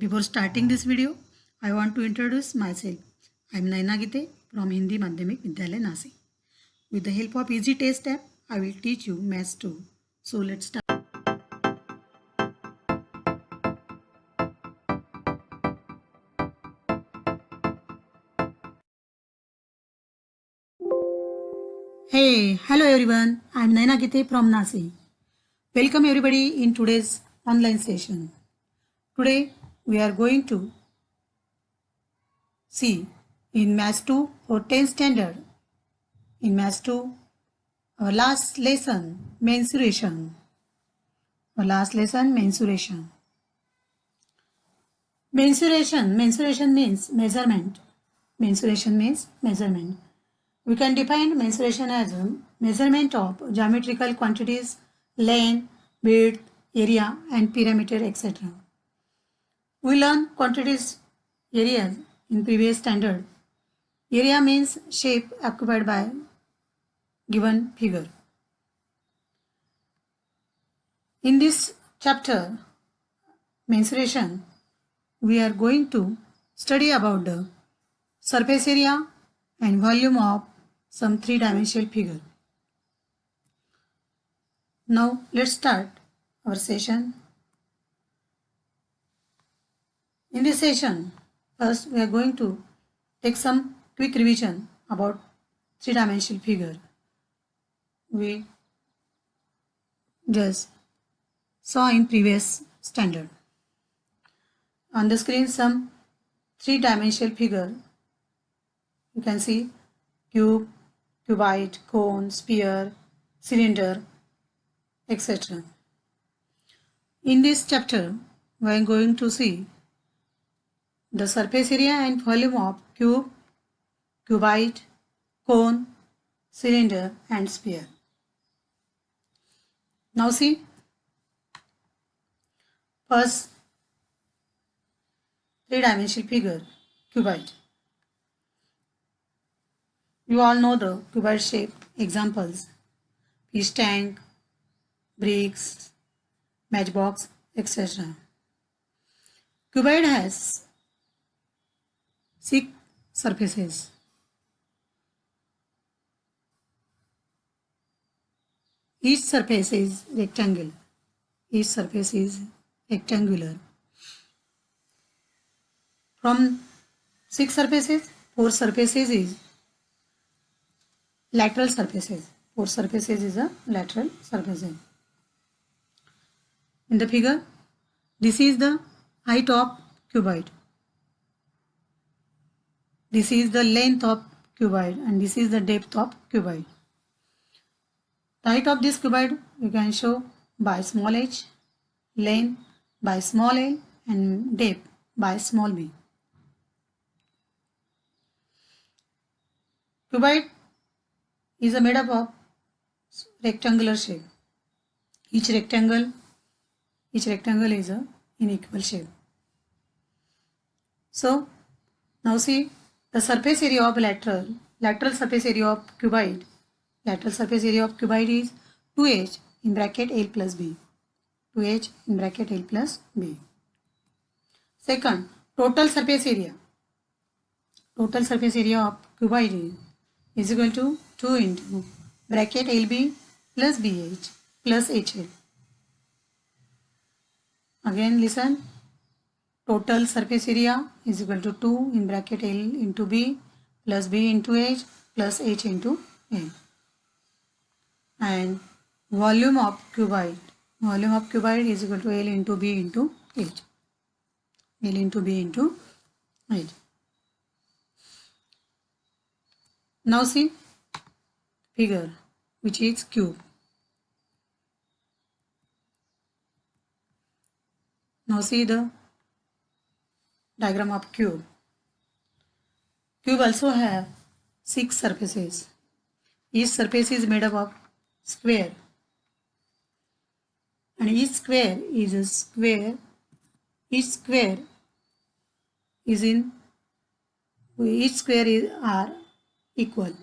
Before starting this video, I want to introduce myself. I am Naina Gite from Hindi Madhyamik Vidyalaya Nasik. With the help of Easy Test app, I will teach you Maths 2. So let's start. Hey, hello everyone. I am Naina Gite from Nasik. Welcome everybody in today's online session. Today we are going to see in Maths 2 for 10th standard. In Maths 2, our last lesson, mensuration. Our last lesson, mensuration. Mensuration means measurement. Mensuration means measurement. We can define mensuration as a measurement of geometrical quantities, length, width, area and perimeter, etc. We learn quantities, areas in previous standard. Area means shape occupied by given figure. In this chapter, mensuration, we are going to study about the surface area and volume of some three-dimensional figure. Now let's start our session. In this session, first we are going to take some quick revision about three-dimensional figure. We just saw in previous standard. On the screen some three-dimensional figure. You can see cube, cuboid, cone, sphere, cylinder, etc. In this chapter, we are going to see the surface area and volume of cube, cuboid, cone, cylinder and sphere. Now see, first three-dimensional figure, cuboid. You all know the cuboid shape examples, fish tank, bricks, matchbox, etc. Cuboid has 6 surfaces. Each surface is rectangle. Each surface is rectangular. From 6 surfaces, 4 surfaces is lateral surfaces. 4 surfaces is a lateral surfaces. In the figure, this is the height of cuboid. This is the length of cuboid and this is the depth of cuboid. The height of this cuboid you can show by small h, length by small l and depth by small b. Cuboid is made up of rectangular shape. Each rectangle is a unequal shape. So now see the surface area of lateral surface area of cuboid. Lateral surface area of cuboid is 2h in bracket L plus B. 2h in bracket L plus B. Second, total surface area. Total surface area of cuboid is equal to 2 into bracket LB plus BH plus HL. Again listen. Total surface area is equal to 2 in bracket L into B plus B into H plus H into L. And volume of cuboid. Volume of cuboid is equal to L into B into H. L into B into H. Now see figure which is cube. Now see the diagram of cube. Cube also have 6 surfaces. Each surface is made up of square. And each square is a square. Each square is are equal.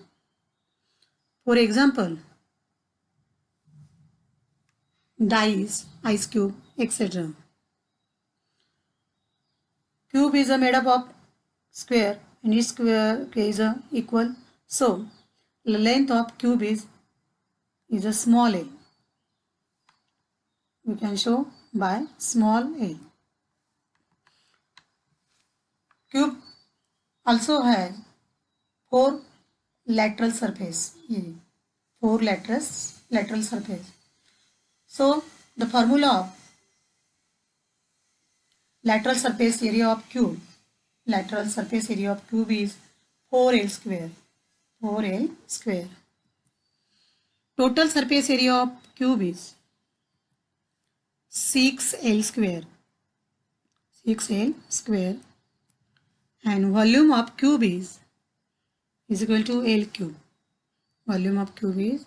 For example, dice, ice cube, etc. Cube is made up of square and each square is equal. So the length of cube is a small a. We can show by small a. Cube also has four lateral surface. Four lateral surface. So the formula of lateral surface area of cube is 4L square. 4L square. Total surface area of cube is 6L square. 6L square. And volume of cube is equal to L cube. Volume of cube is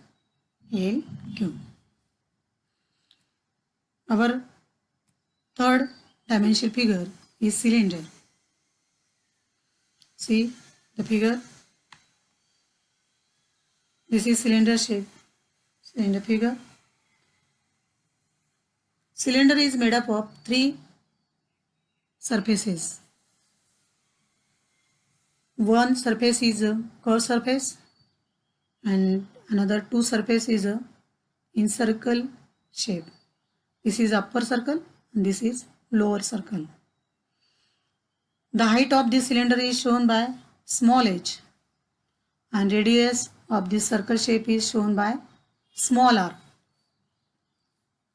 L cube. Our third dimensional figure is cylinder. See the figure. This is cylinder shape. Cylinder figure. Cylinder is made up of three surfaces. One surface is a curved surface and another two surface is a in circle shape. This is upper circle and this is lower circle. The height of this cylinder is shown by small h and radius of this circle shape is shown by small r.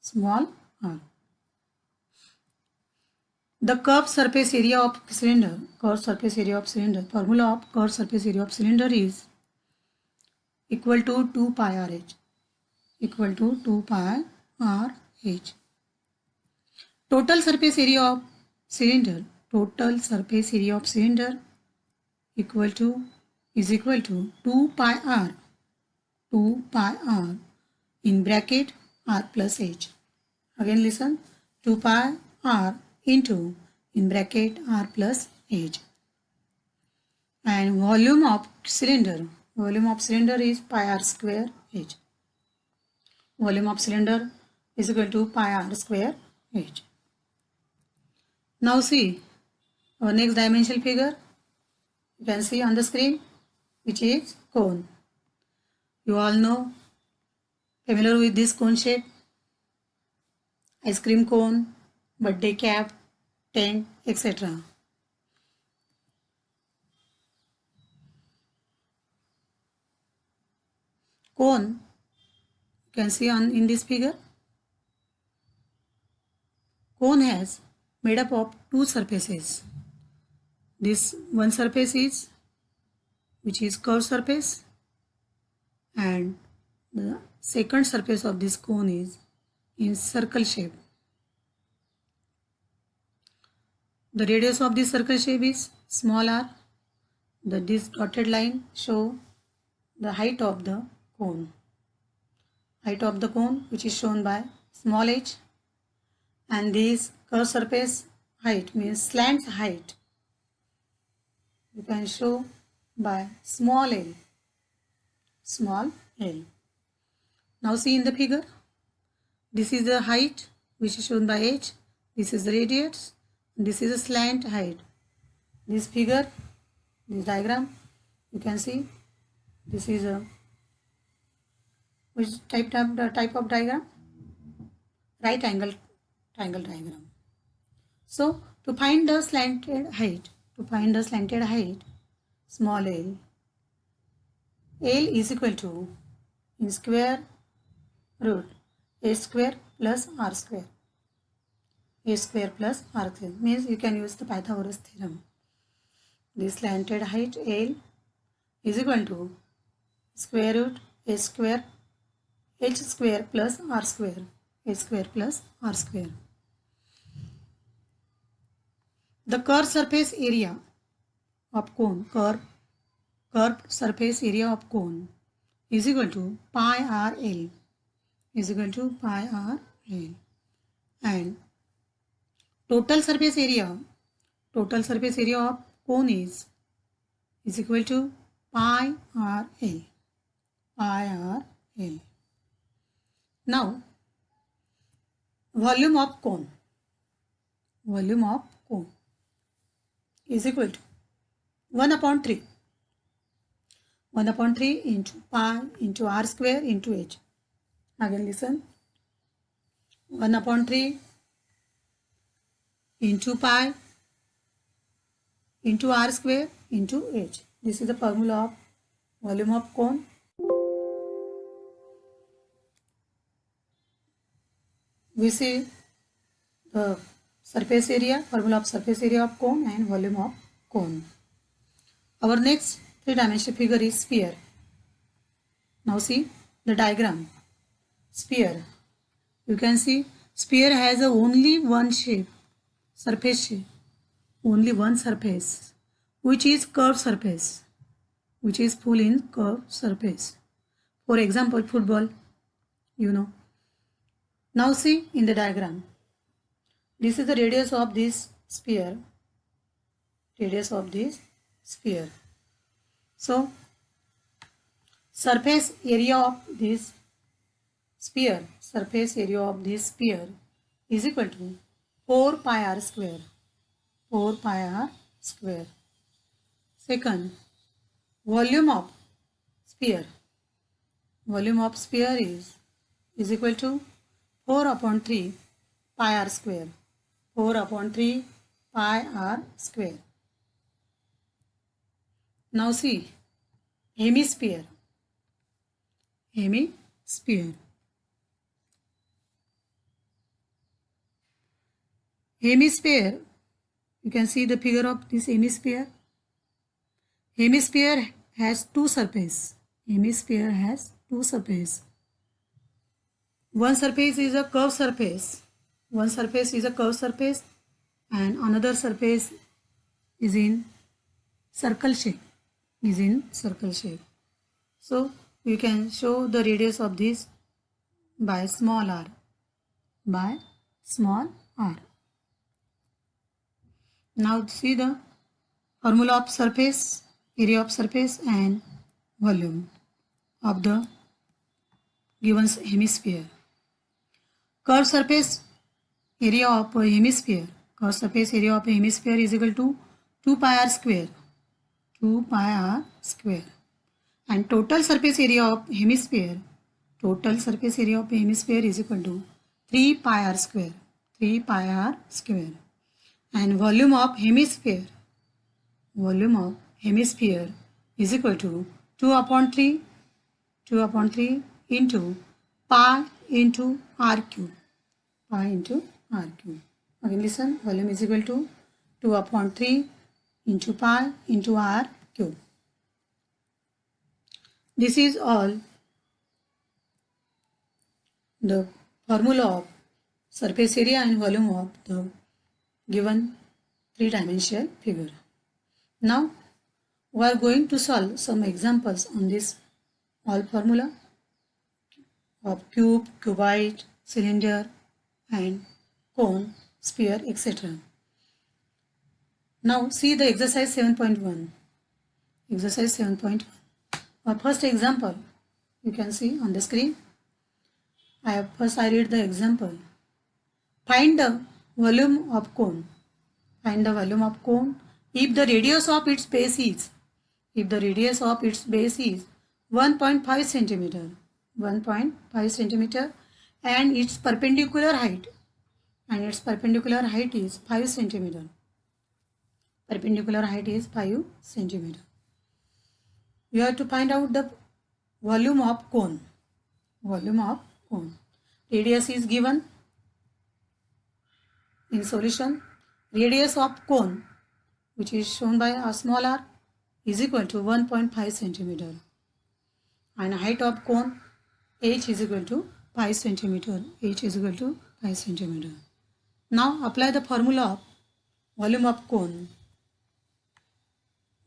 Small r. The curved surface area of cylinder, formula of curved surface area of cylinder is equal to 2 pi RH. Equal to 2 pi RH. Total surface area of cylinder is equal to 2 pi r. 2 pi r in bracket r plus h. Again listen, 2 pi r into in bracket r plus h. And volume of cylinder is pi r square h. Volume of cylinder is equal to pi r square h. Now see our next dimensional figure. You can see on the screen, which is cone. You all know, familiar with this cone shape? Ice cream cone, birthday cap, tent, etc. Cone, you can see in this figure. Cone has made up of two surfaces. This one surface is which is curved surface and the second surface of this cone is in circle shape. The radius of this circle shape is small r. This dotted line show the height of the cone. Height of the cone which is shown by small h, and this curved surface height means slant height. You can show by small l. Small l. Now see in the figure. This is the height which is shown by h. This is the radius. This is a slant height. This figure, this diagram, you can see this is a which type of diagram? Right angle triangle diagram. So to find the slanted height, small l is equal to in square root a square plus r square. A square plus r square means you can use the Pythagoras theorem. This slanted height L is equal to square root a square h square plus r square. A square plus r square. The curved surface area of cone, curved surface area of cone is equal to pi r L. Is equal to pi r L. And total surface area of cone is equal to pi r L. Pi r L. Now volume of cone. is equal to 1 upon 3. 1 upon 3 into pi into r square into h. Again listen. 1 upon 3 into pi into r square into h. This is the formula of volume of cone. We see the surface area, formula of surface area of cone and volume of cone. Our next three-dimensional figure is sphere. Now see the diagram. Sphere. You can see sphere has only one shape, surface shape, only one surface, which is curved surface, which is full in curved surface. For example, football, you know. Now see in the diagram. This is the radius of this sphere. Radius of this sphere. So, surface area of this sphere, surface area of this sphere is equal to 4 pi r square. 4 pi r square. Second, volume of sphere. Volume of sphere is equal to 4 upon 3 pi r square. 4 upon 3 pi r square. Now see, hemisphere. Hemisphere. Hemisphere, you can see the figure of this hemisphere. Hemisphere has two surfaces. Hemisphere has two surfaces. One surface is a curved surface. One surface is a curved surface and another surface is in circle shape. Is in circle shape. So you can show the radius of this by small r. By small r. Now see the formula of surface, area of surface and volume of the given hemisphere. Curved surface area of a hemisphere. Curved surface area of a hemisphere is equal to 2 pi r square. 2 pi r square. And total surface area of hemisphere. Total surface area of a hemisphere is equal to 3 pi r square. 3 pi r square. And volume of hemisphere. Volume of hemisphere is equal to 2 upon 3. 2 upon 3 into pi into r cube. Pi into r cube. Again listen, volume is equal to 2 upon 3 into pi into r cube. This is all the formula of surface area and volume of the given three-dimensional figure. Now we are going to solve some examples on this all formula of cube, cuboid, cylinder and cone, sphere, etc. Now see the exercise 7.1. Exercise 7.1. Our first example you can see on the screen. First I read the example. Find the volume of cone. Find the volume of cone if the radius of its base is 1.5 centimeter. 1.5 centimeter and its perpendicular height is 5 centimeter. Perpendicular height is 5 centimeter. You have to find out the volume of cone. Volume of cone. Radius is given in solution. Radius of cone, which is shown by a small r, is equal to 1.5 centimeter. And height of cone, h is equal to 5 centimeter. H is equal to 5 centimeter. Now apply the formula of volume of cone.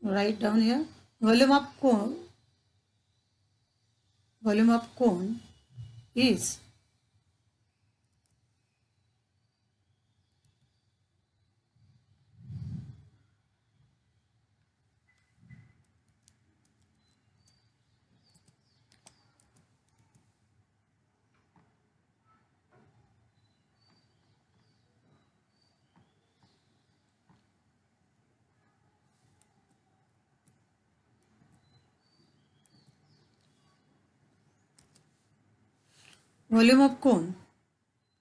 Write down here. Volume of cone is volume of cone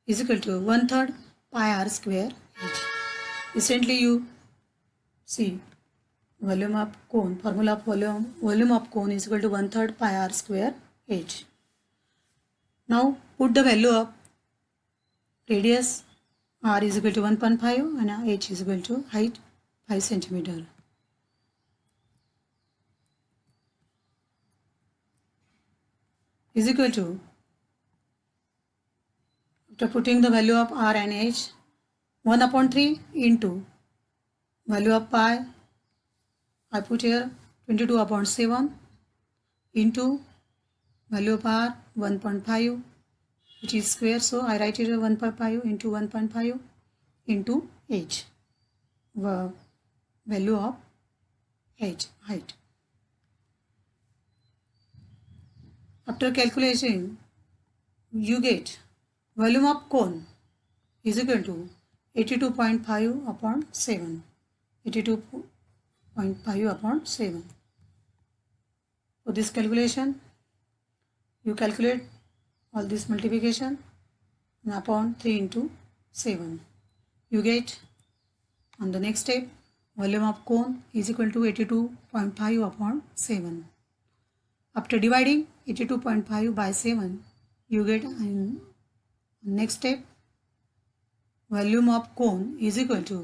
is equal to 1/3 pi r square h. Recently you see volume of cone, formula of volume of cone is equal to 1/3 pi r square h. Now put the value of radius r is equal to 1.5 and h is equal to height 5 centimeter. Is equal to, after putting the value of r and h, 1/3 into value of pi, I put here 22/7 into value of r 1.5, which is square, so I write it 1.5 into 1.5 into h, value of h, height. After calculation, you get volume of cone is equal to 82.5/7. 82.5/7. For this calculation, you calculate all this multiplication upon 3 into 7. You get on the next step volume of cone is equal to 82.5/7. After dividing 82.5 by 7, you get in next step volume of cone is equal to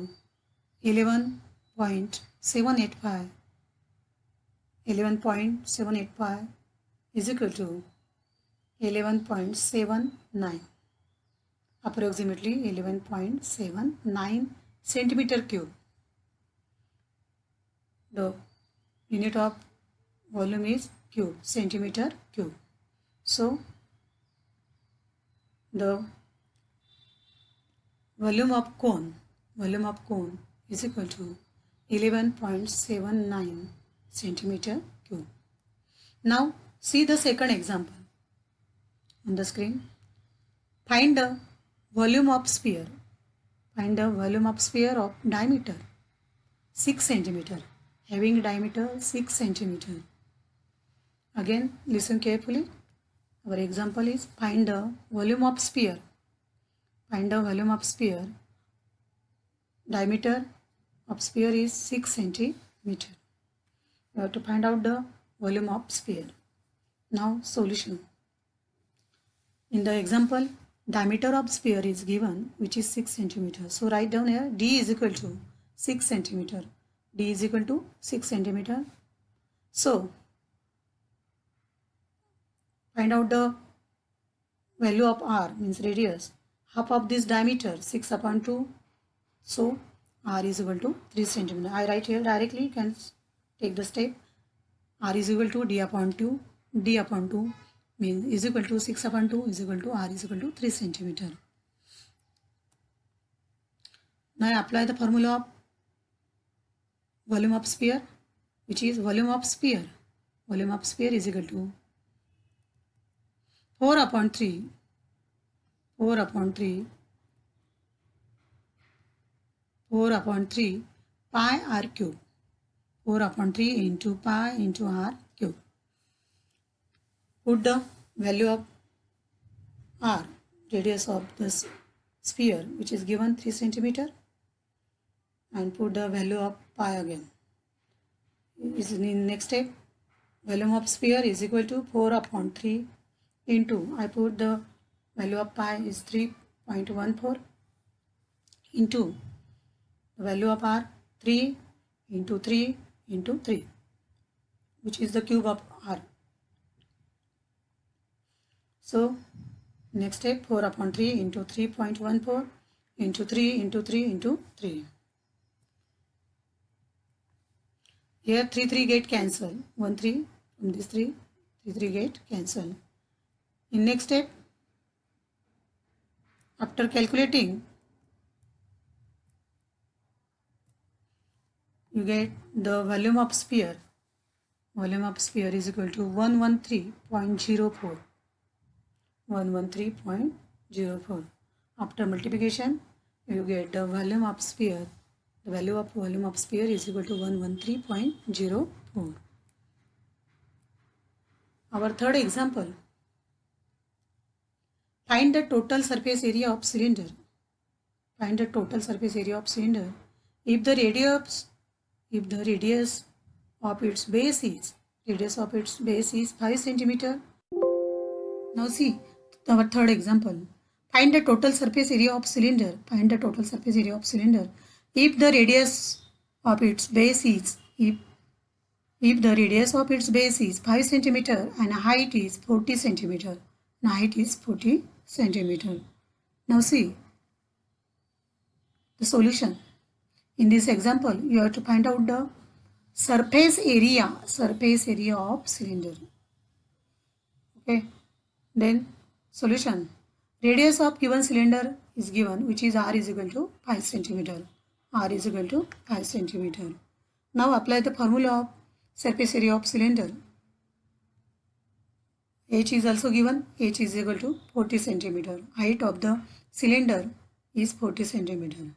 11.785. 11.785 is equal to 11.79, approximately 11.79 centimeter cube. The unit of volume is cube, centimeter cube. So the volume of cone is equal to 11.79 centimeter cube. Now see the second example on the screen. Find the volume of sphere. Find the volume of sphere of diameter 6 centimeter, having diameter 6 centimeter. Again listen carefully. Our example is find the volume of sphere. Find the volume of sphere. Diameter of sphere is 6 centimeter. We have to find out the volume of sphere. Now solution. In the example, diameter of sphere is given, which is 6 centimeter. So write down here d is equal to 6 centimeter. D is equal to 6 centimeter. So find out the value of r, means radius. Half of this diameter 6/2. So r is equal to 3 centimeter. I write here directly. You can take the step. R is equal to d/2. d/2 means is equal to 6/2 is equal to r is equal to 3 centimeter. Now I apply the formula of volume of sphere, which is volume of sphere. Volume of sphere is equal to 4/3 pi r cube. 4/3 into pi into r cube. Put the value of r, radius of this sphere, which is given 3 centimeter, and put the value of pi again. Is in next step, volume of sphere is equal to 4/3 into, I put the value of pi is 3.14 into the value of r 3 into 3 into 3, which is the cube of r. So next step, 4/3 into 3.14 into 3 into 3 into 3. Here 3 get cancelled. 1 3 from this 3 get cancelled. In next step, after calculating, you get the volume of sphere. Volume of sphere is equal to 113.04. 113.04. After multiplication, you get the volume of sphere. The value of volume of sphere is equal to 113.04. Our third example. Find the total surface area of cylinder. Find the total surface area of cylinder. If the radius of its base is 5 centimeter. Now see our third example. Find the total surface area of cylinder. Find the total surface area of cylinder. If the radius of its base is if the radius of its base is 5 centimeter and height is 40 centimeter. Now see the solution. In this example, you have to find out the surface area of cylinder. Okay. Then solution. Radius of given cylinder is given, which is r is equal to 5 centimeter. Now apply the formula of surface area of cylinder. H is also given. H is equal to 40 centimeter. Height of the cylinder is 40 centimeter.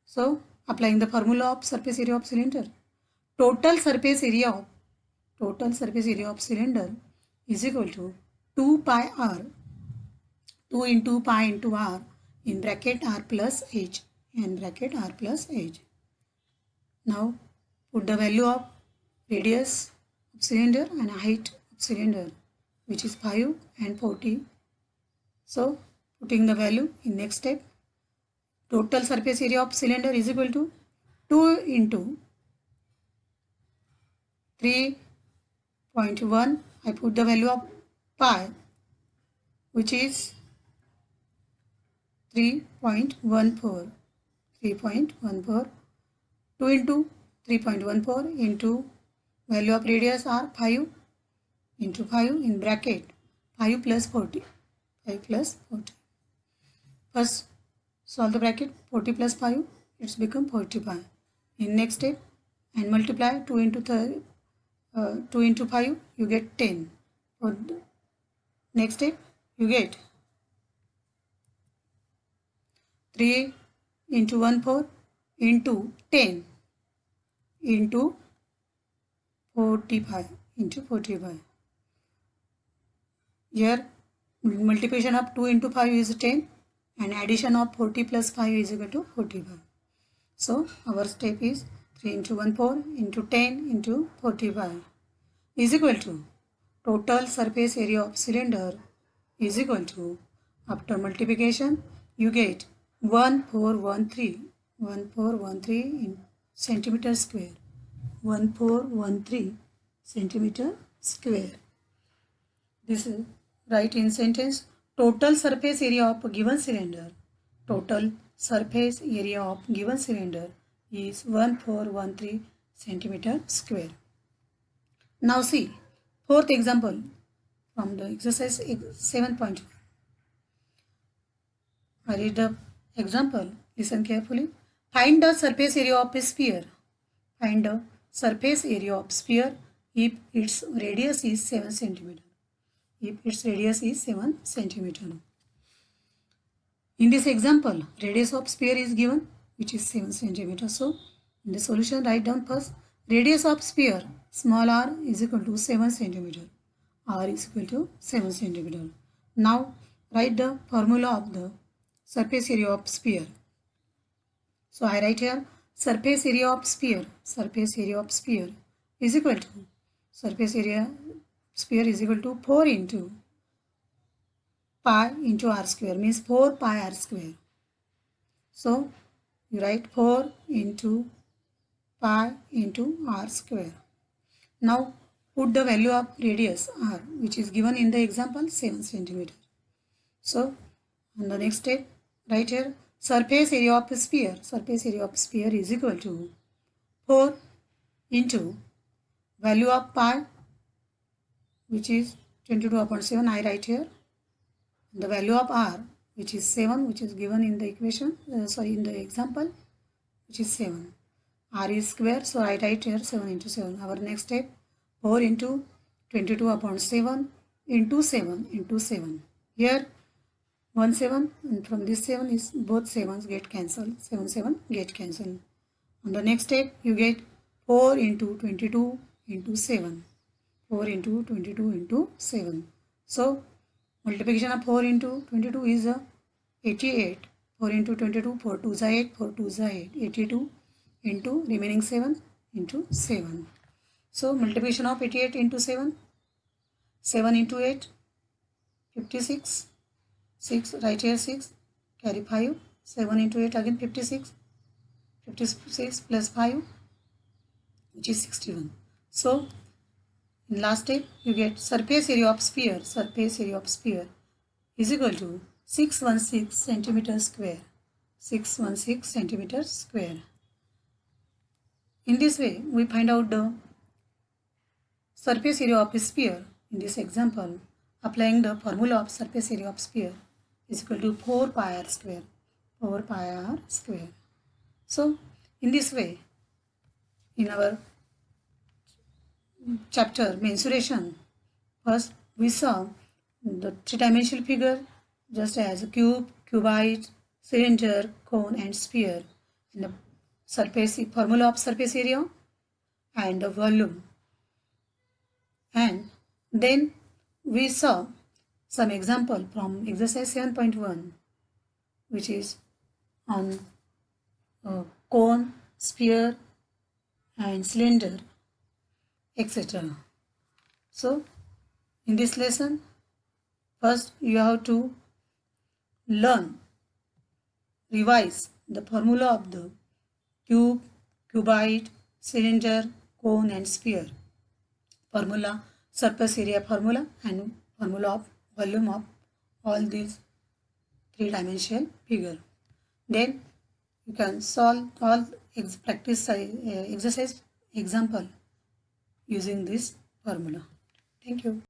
So applying the formula of surface area of cylinder, total surface area of cylinder is equal to 2 pi r, 2 into pi into r in bracket r plus h, Now put the value of radius of cylinder and height of cylinder, which is 5 and 40. So putting the value in next step, total surface area of cylinder is equal to 2 into 3.1. I put the value of pi, which is 3.14. 2 into 3.14 into value of radius are 5 into 5 in bracket 5 plus 40. First solve the bracket. 40 plus 5, it's become 45. In next step, and multiply 2 into 5, you get 10. For next step, you get 3 into 1 4 into 10 into 45 into 45. Here multiplication of 2 into 5 is 10 and addition of 40 plus 5 is equal to 45. So our step is 3 into 1 4 into 10 into 45 is equal to total surface area of cylinder is equal to, after multiplication you get 1413 in centimeter square. 1413 centimeter square. This is write in sentence. Total surface area of given cylinder. Total surface area of given cylinder is 1413 centimeter square. Now see fourth example from the exercise 7.1. I read the example. Listen carefully. Find the surface area of a sphere. Find the surface area of sphere if its radius is 7 centimeter. In this example, radius of sphere is given, which is 7 centimeter. So in the solution, write down first radius of sphere, small r is equal to 7 centimeter. R is equal to 7 centimeter. Now write the formula of the surface area of sphere. So I write here surface area of sphere is equal to sphere is equal to 4 into pi into r square, means 4 pi r square. So you write 4 into pi into r square. Now put the value of radius r, which is given in the example 7 centimeter. So on the next step, write here surface area of sphere is equal to 4 into value of pi, which is 22/7. I write here the value of r, which is 7, which is given in the equation, in the example, which is 7. R is square, so I write here 7 into 7. Our next step, 4 into 22/7 into 7. Here 1 7, and from this 7 is both 7s get cancelled. 7 get cancelled. On the next step, you get 4 into 22 into 7. 4 into 22 into 7. So Multiplication of 4 into 22 is 88. 4 into 22, 4 2 is 8, 4 2 is 8. 82 into remaining 7 into 7. So multiplication of 88 into 7, 7 into 8, 56. 6, right here 6, carry 5, 7 into 8 again 56, 56 plus 5, which is 61. So in last step you get surface area of sphere is equal to 616 centimeters square. 616 centimeters square. In this way we find out the surface area of a sphere. In this example, applying the formula of surface area of sphere is equal to 4 pi r square. 4 pi r square. So in this way, in our chapter mensuration, first we saw the three-dimensional figure just as a cube, cuboid, cylinder, cone and sphere, and the surface formula of surface area and the volume. And then we saw some example from exercise 7.1, which is on cone, sphere and cylinder, etc. So in this lesson, first you have to learn, revise the formula of the cube, cuboid, cylinder, cone and sphere. Formula, surface area formula and formula of volume of all these three-dimensional figure. Then you can solve all practice exercise example using this formula. Thank you.